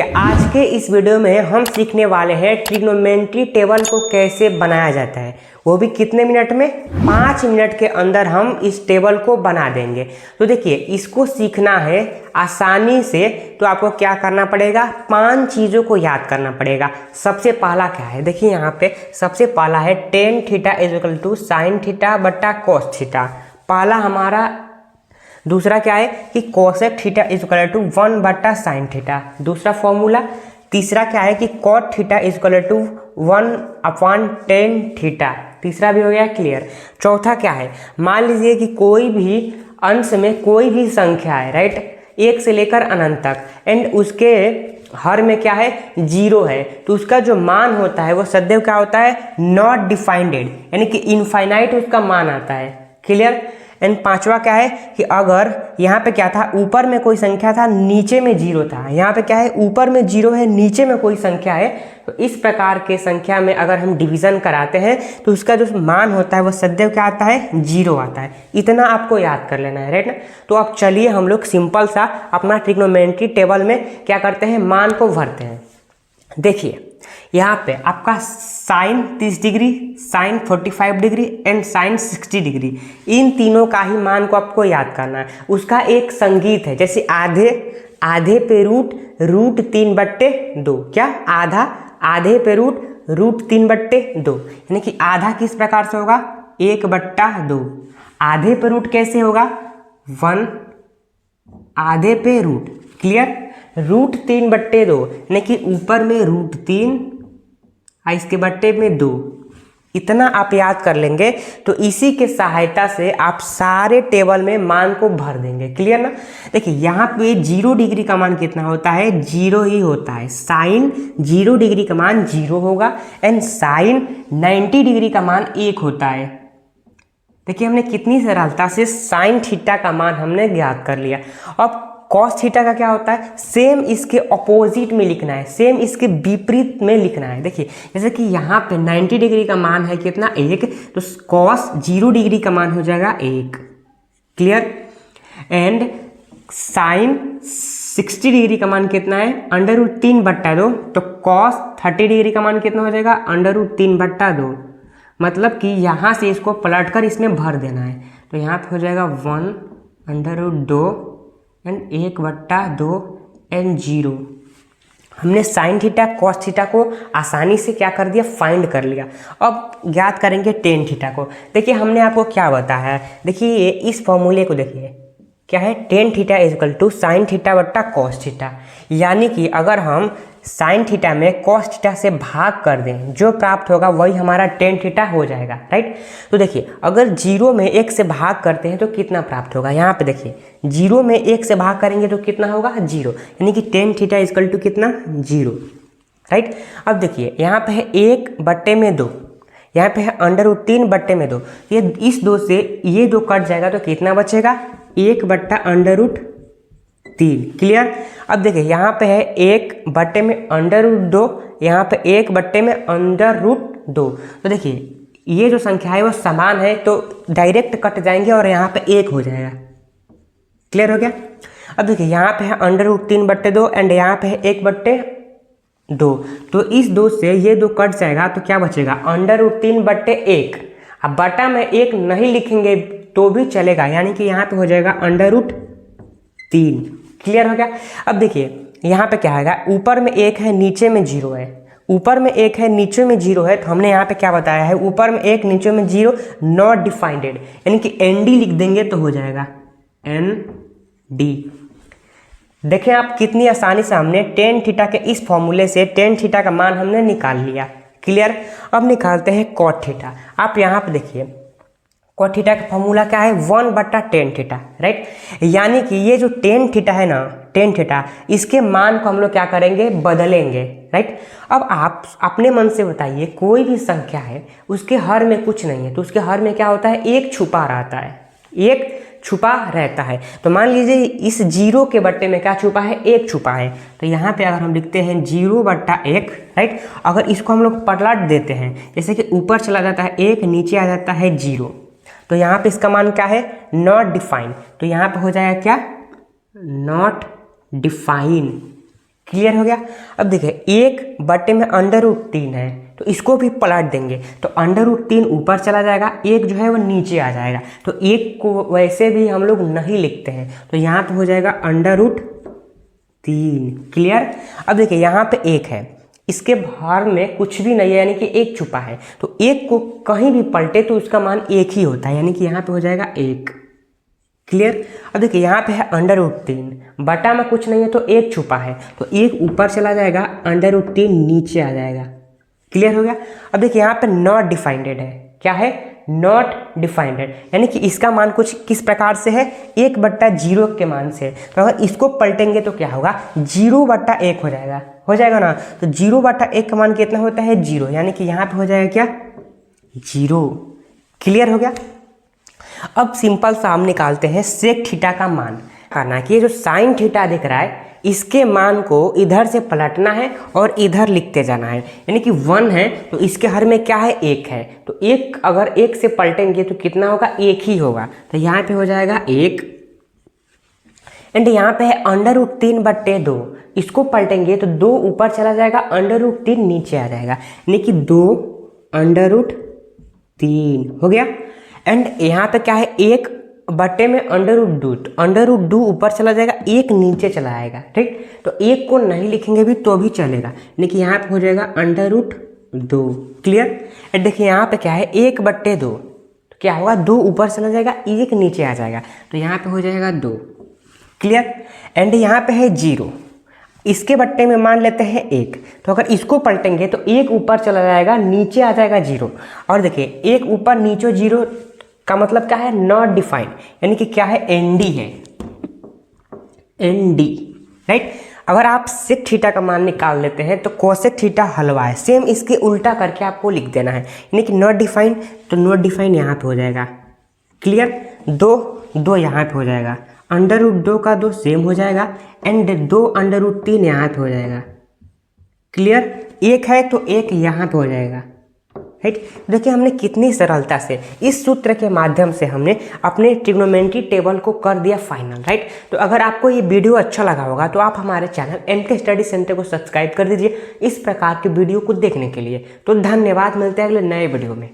आज के इस वीडियो में हम सीखने वाले हैं ट्रिग्नोमेट्री टेबल को कैसे बनाया जाता है, वो भी कितने मिनट में। 5 मिनट के अंदर हम इस टेबल को बना देंगे। तो देखिए, इसको सीखना है आसानी से तो आपको क्या करना पड़ेगा, 5 चीज़ों को याद करना पड़ेगा। सबसे पहला क्या है, देखिए यहाँ पे सबसे पहला है tan theta is equal to sine theta बट्टा कॉस थीटा, पहला हमारा। दूसरा क्या है कि cosec theta is equal to 1 बट्टा साइन थीटा, दूसरा फॉर्मूला। तीसरा क्या है कि cot theta is equal to 1/10 theta, तीसरा भी हो गया क्लियर। चौथा क्या है, मान लीजिए कि कोई भी अंश में कोई भी संख्या है, राइट, 1 से लेकर अनंत तक, एंड उसके हर में क्या है, 0 है, तो उसका जो मान होता है वो सदैव क्या होता है, नॉट डिफाइंडेड, यानी कि इनफाइनाइट उसका मान आता है। क्लियर। एंड पांचवा क्या है कि अगर यहाँ पे क्या था, ऊपर में कोई संख्या था, नीचे में 0 था, यहाँ पे क्या है, ऊपर में 0 है, नीचे में कोई संख्या है, तो इस प्रकार के संख्या में अगर हम डिवीजन कराते हैं तो उसका जो मान होता है वो सदैव क्या आता है, 0 आता है। इतना आपको याद कर लेना है, राइट ना। तो अब चलिए हम लोग सिंपल सा अपना ट्रिग्नोमेट्री टेबल में क्या करते हैं, मान को भरते हैं। देखिए यहाँ पे आपका sine 30 degree, sine 45 degree and sine 60 degree, इन तीनों का ही मान को आपको याद करना है। उसका एक संगीत है, जैसे आधे पे रूट 3/2, क्या आधा, आधे पे रूट 3/2, यानी कि आधा किस प्रकार से होगा, 1/2। आधे पे रूट कैसे होगा, 1, आधे पे रूट, क्लियर, रूट 3/2, यानी कि ऊपर में रूट 3 और इसके बट्टे में 2। इतना आप याद कर लेंगे तो इसी के सहायता से आप सारे टेबल में मान को भर देंगे। क्लियर ना। देखिए यहाँ पे 0 डिग्री का मान कितना होता है, 0 ही होता है। साइन 0 डिग्री का मान 0 होगा एंड साइन 90 डिग्री का मान 1 होता है। देखिए हमने कितनी सरलता से साइन थीटा का मान हमने ज्ञात कर लिया। अब कॉस थीटा का क्या होता है, सेम इसके अपोजिट में लिखना है, सेम इसके विपरीत में लिखना है। देखिए जैसे कि यहाँ पे 90 डिग्री का मान है कितना, 1, तो कॉस 0 डिग्री का मान हो जाएगा 1। क्लियर। एंड साइन 60 डिग्री का मान कितना है, √3/2, तो कॉस 30 डिग्री का मान कितना हो जाएगा, √3/2। मतलब कि यहाँ से इसको पलटकर इसमें भर देना है, तो यहाँ पे हो जाएगा 1/2 एंड 1/2 एंड 0। हमने साइन थीटा कॉस थीटा को आसानी से क्या कर दिया, फाइंड कर लिया। अब ज्ञात करेंगे टेन थीटा को। देखिए हमने आपको क्या बताया है, देखिए इस फॉर्मूले को देखिए, क्या है, tan theta is equal to sine theta बट्टा कॉस थीटा, यानी कि अगर हम साइन थीटा में कॉस थीटा से भाग कर दें, जो प्राप्त होगा वही हमारा टेन थीटा हो जाएगा, राइट। तो देखिए अगर 0 में 1 से भाग करते हैं तो कितना प्राप्त होगा, यहाँ पे देखिए 0 में 1 से भाग करेंगे तो कितना होगा, 0, यानी कि tan theta is equal to कितना, 0, राइट। अब देखिए यहाँ पे है 1/2, यहाँ पे है √3/2, ये इस 2 से ये 2 कट जाएगा तो कितना बचेगा, 1/√3। क्लियर। अब देखिए यहाँ पे है 1/√2, यहाँ पे 1/√2, तो देखिए ये जो संख्या है वो समान है तो डायरेक्ट कट जाएंगे और यहाँ पे 1 हो जाएगा। क्लियर हो गया। अब देखिए यहाँ पे है √3/2 एंड यहाँ पे है 1/2, तो इस 2 से ये 2 कट जाएगा तो क्या बचेगा, √3/1। अब बटा में 1 नहीं लिखेंगे तो भी चलेगा, यानी कि यहाँ पे हो जाएगा √3। क्लियर हो गया। अब देखिए यहाँ पे क्या आएगा, ऊपर में 1 है, नीचे में 0 है, ऊपर में 1 है, नीचे में 0 है, तो हमने यहाँ पे क्या बताया है, ऊपर में 1 नीचे में 0, नॉट डिफाइंडेड, यानी कि ND लिख देंगे तो हो जाएगा ND। देखें आप कितनी आसानी से हमने टेन थीटा के इस फॉर्मूले से टेन थीटा का मान हमने निकाल लिया। क्लियर। अब निकालते हैं कॉट थीटा। आप यहाँ पे देखिए कॉट थीटा का फॉर्मूला क्या है, 1/10 थीटा, राइट। यानी कि ये जो टेन थीटा है ना, टेन थीटा, इसके मान को हम लोग क्या करेंगे, बदलेंगे, राइट। अब आप अपने मन से बताइए, कोई भी संख्या है उसके हर में कुछ नहीं है तो उसके हर में क्या होता है, 1 छुपा रहता है, 1 छुपा रहता है। तो मान लीजिए इस 0 के बट्टे में क्या छुपा है, 1 छुपा है, तो यहाँ पे अगर हम लिखते हैं 0/1, राइट। अगर इसको हम लोग पलट देते हैं, जैसे कि ऊपर चला जाता है 1, नीचे आ जाता है 0, तो यहाँ पे इसका मान क्या है, नॉट डिफाइन, तो यहाँ पे हो जाएगा क्या, नॉट डिफाइन। क्लियर हो गया। अब देखिए 1/√3 है तो इसको भी पलट देंगे तो √3 ऊपर चला जाएगा, 1 जो है वो नीचे आ जाएगा। तो 1 को वैसे भी हम लोग नहीं लिखते हैं तो यहाँ पे हो जाएगा √3। क्लियर। अब देखिए यहाँ पे 1 है, इसके बाहर में कुछ भी नहीं है यानी कि 1 छुपा है, तो 1 को कहीं भी पलटे तो उसका मान 1 ही होता है, यानी कि यहाँ पे हो जाएगा 1। क्लियर। अब देखिए यहाँ पे है √3, बटा में कुछ नहीं है तो 1 छुपा है, तो 1 ऊपर चला जाएगा, √3 नीचे आ जाएगा। क्लियर हो गया। अब देखिए यहाँ पे नॉट डिफाइंडेड है, क्या है, नॉट डिफाइंडेड, यानी कि इसका मान कुछ किस प्रकार से है, 1/0 के मान से। तो अगर इसको पलटेंगे तो क्या होगा, 0/1 हो जाएगा ना। तो 0/1 का मान कितना होता है, 0, यानी कि यहाँ पे हो जाएगा क्या, 0। क्लियर हो गया। अब सिंपल सा हम निकालते हैं सेक थीटा का मान। करना कि ये जो साइन थीटा दिख रहा है इसके मान को इधर से पलटना है और इधर लिखते जाना है, यानी कि 1 है तो इसके हर में क्या है, 1 है, तो 1 अगर 1 से पलटेंगे तो कितना होगा, 1 ही होगा। तो यहाँ पे हो जाएगा 1। एंड यहाँ पे है √3/2, इसको पलटेंगे तो 2 ऊपर चला जाएगा, √3 नीचे आ जाएगा, यानी कि 2√3 हो गया। एंड यहाँ पे क्या है, 1 में √2 ऊपर चला जाएगा, 1 नीचे चला आएगा। ठीक, तो 1 को नहीं लिखेंगे भी तो भी चलेगा, लेकिन यहाँ पे हो जाएगा √2। क्लियर। एंड देखिए यहाँ पे क्या है, 1/2, तो क्या होगा, 2 ऊपर चला जाएगा, 1 नीचे आ जाएगा, तो यहाँ पे हो जाएगा 2। क्लियर। एंड यहाँ पे है 0, इसके बट्टे में मान लेते हैं 1, तो अगर इसको पलटेंगे तो 1 ऊपर चला जाएगा, नीचे आ जाएगा 0। और देखिए 1 ऊपर नीचे 0 का मतलब क्या है, नॉट डिफाइंड, यानी कि क्या है, ND है, ND। राइट। अगर आप सेक थीटा का मान निकाल लेते हैं तो कोसेक थीटा हलवा है, सेम इसके उल्टा करके आपको लिख देना है, यानी कि नॉट डिफाइंड, तो नॉट डिफाइंड यहाँ पे हो जाएगा। क्लियर। 2 यहाँ पे हो जाएगा, √2 का 2 सेम हो जाएगा, एंड 2√3 यहाँ पे हो जाएगा। क्लियर। 1 है तो 1 यहाँ पे हो जाएगा। राइट। देखिए हमने कितनी सरलता से इस सूत्र के माध्यम से हमने अपने ट्रिग्नोमेट्री टेबल को कर दिया फाइनल। राइट। तो अगर आपको ये वीडियो अच्छा लगा होगा तो आप हमारे चैनल MK स्टडी सेंटर को सब्सक्राइब कर दीजिए इस प्रकार के वीडियो को देखने के लिए। तो धन्यवाद, मिलते हैं अगले नए वीडियो में।